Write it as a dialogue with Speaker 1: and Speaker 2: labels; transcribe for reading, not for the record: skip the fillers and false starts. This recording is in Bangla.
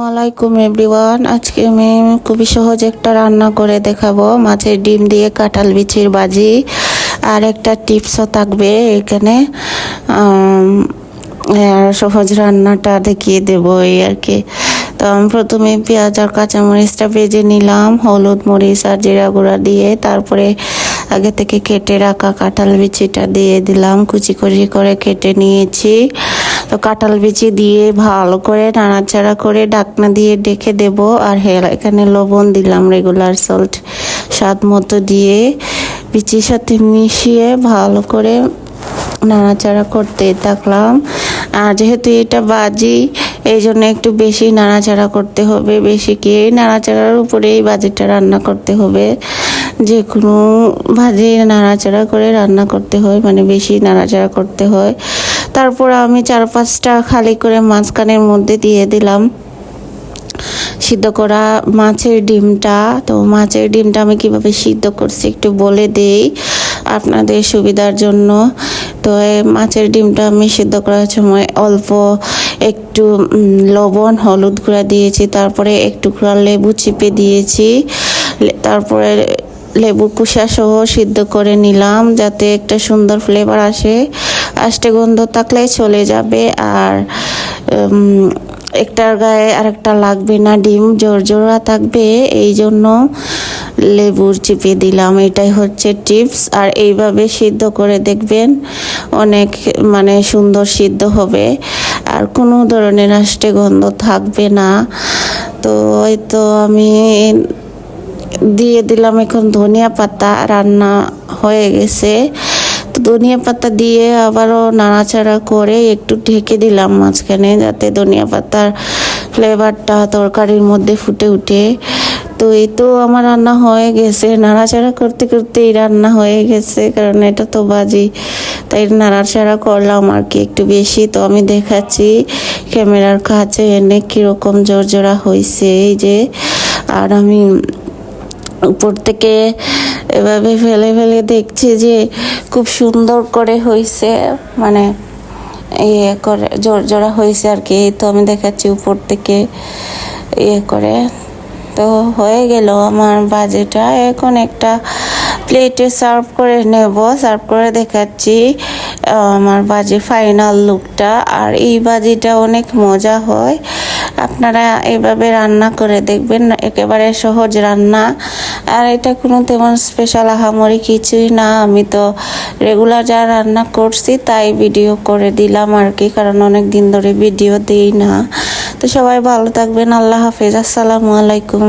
Speaker 1: আলাইকুম এভরিওয়ান। আজকে আমি খুবই সহজ একটা রান্না করে দেখাবো, মাছের ডিম দিয়ে কাঁঠাল বিচির ভাজি। আর একটা টিপসও থাকবে এখানে। সহজ রান্নাটা দেখিয়ে দেবো এই আর কি। তো আমি প্রথমে পেঁয়াজ আর কাঁচামরিচটা ভেজে নিলাম হলুদ মরিচ আর জিরা গুঁড়া দিয়ে। তারপরে আগে থেকে কেটে রাখা কাঁঠাল বিচিটা দিয়ে দিলাম, কুচি কুচি করে কেটে নিয়েছি। তো কাঁঠাল বিচি দিয়ে ভালো করে নাড়াচাড়া করে ঢাকনা দিয়ে ঢেকে দেব। আর এখানে লবণ দিলাম, রেগুলার সল্ট স্বাদ মতো দিয়ে বিচির সাথে মিশিয়ে ভালো করে নাড়াচাড়া করতে থাকলাম। আর যেহেতু এটা ভাজি, এই জন্য একটু বেশি নাড়াচাড়া করতে হবে, বেশি কি নাড়াচাড়ার উপরেই ভাজিটা রান্না করতে হবে। যে কোনো ভাজি নাড়াচাড়া করে রান্না করতে হয়, মানে বেশি নাড়াচাড়া করতে হয়। তারপর আমি 4-5টা খালি করে মাঝখানের মধ্যে দিয়ে দিলাম সিদ্ধ করা মাছের ডিমটা। তো মাছের ডিমটা আমি কিভাবে সিদ্ধ করছি একটু বলে দেই আপনাদের সুবিধার জন্য। তো মাছের ডিমটা আমি সিদ্ধ করার সময় অল্প একটু লবণ হলুদ গুঁড়া দিয়েছি, তারপরে একটু লেবু চিপে দিয়েছি, তারপরে লেবু কুসা সহ সিদ্ধ করে নিলাম যাতে একটা সুন্দর ফ্লেভার আসে। আষ্টে গন্ধ থাকলে চলে যাবে, আর একটার গায়ে আরেকটা লাগবে না, ডিম জোড়া থাকবে, এই জন্য লেবুর চিপে দিলাম। এটাই হচ্ছে টিপস। আর এইভাবে সিদ্ধ করে দেখবেন অনেক মানে সুন্দর সিদ্ধ হবে, আর কোনো ধরনের আষ্টে গন্ধ থাকবে না। তো এই তো আমি দিয়ে দিলাম এখন ধনিয়া পাতা। রান্না হয়ে গেছে। তো ধনিয়া পাতা দিয়ে আবারও নাড়াচাড়া করে একটু ঢেকে দিলাম মাঝখানে, যাতে ধনিয়া পাতার ফ্লেভারটা তরকারির মধ্যে ফুটে উঠে। তো এই তো আমার রান্না হয়ে গেছে। নাড়াচাড়া করতে করতেই রান্না হয়ে গেছে, কারণ এটা তো ভাজি, তাই নাড়াচাড়া করলাম আর কি একটু বেশি। তো আমি দেখাচ্ছি ক্যামেরার কাছে এনে কীরকম জোড়া হয়েছে এই যে। আর আমি উপর থেকে এভাবে ফেলে ফেলে দেখছি যে খুব সুন্দর করে হয়েছে, মানে ইয়ে করে জোড়া হয়েছে আর কি। তো আমি দেখাচ্ছি উপর থেকে ইয়ে করে। তো হয়ে গেল আমার ভাজিটা। এখন একটা প্লেটে সার্ভ করে নেব, সার্ভ করে দেখাচ্ছি আমার ভাজি ফাইনাল লুকটা। আর এই ভাজিটা অনেক মজা হয়, আপনারা এইভাবে রান্না করে দেখবেন, একেবারে সহজ রান্না। আর এটা কোনো তেমন স্পেশাল আহামরি কিছুই না, আমি তো রেগুলার যা রান্না করছি তাই ভিডিও করে দিলাম আর কি, কারণ অনেক দিন ধরে ভিডিও দিই না। তো সবাই ভালো থাকবেন, আল্লাহ হাফেজ, আসসালামু আলাইকুম।